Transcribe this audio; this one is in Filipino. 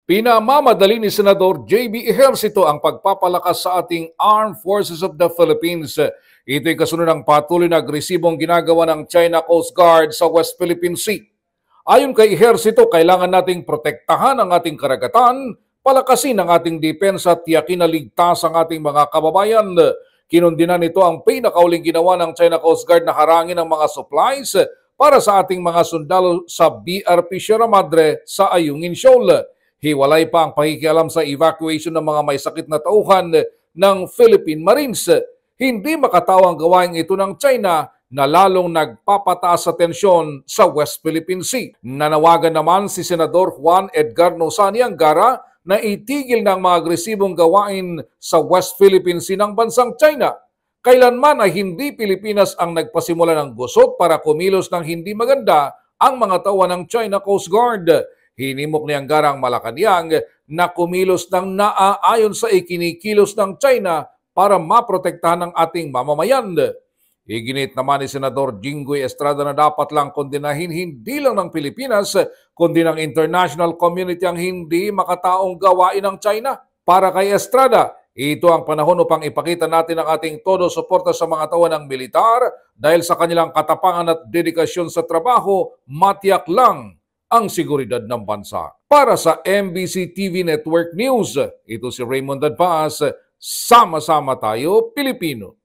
Pinamamadali ni Senador J.B. Ejercito ang pagpapalakas sa ating Armed Forces of the Philippines. Ito'y kasunod ng patuloy na agresibong ginagawa ng China Coast Guard sa West Philippine Sea. Ayon kay Ejercito, kailangan nating protektahan ang ating karagatan, palakasin ang ating depensa at tiyakin na ligtas ang ating mga kababayan. Kinundinan nito ang pinakauling ginawa ng China Coast Guard na harangin ang mga supplies para sa ating mga sundalo sa BRP Sierra Madre sa Ayungin Shoal. Hiwalay pa ang pakikialam sa evacuation ng mga may sakit na tauhan ng Philippine Marines. Hindi makatawang gawain ito ng China na lalong nagpapataas sa tensyon sa West Philippine Sea. Nanawagan naman si Senador Juan Edgar Nosani Angara na itigil ng mga agresibong gawain sa West Philippine Sea ng bansang China. Kailanman ay hindi Pilipinas ang nagpasimula ng gusot para kumilos ng hindi maganda ang mga tauhan ng China Coast Guard. Hinimok ni Angara ang Malacanang na kumilos ng naaayon sa ikinikilos ng China para maprotektahan ang ating mamamayan. Iginit naman ni Senador Jinggoy Estrada na dapat lang kondinahin hindi lang ng Pilipinas kundi ng international community ang hindi makataong gawain ng China. Para kay Estrada, ito ang panahon upang ipakita natin ang ating todo suporta sa mga tauhan ng militar dahil sa kanilang katapangan at dedikasyon sa trabaho, matiyak lang ang seguridad ng bansa. Para sa MBC TV Network News, ito si Raymond Dadpaas, sama-sama tayo Pilipino.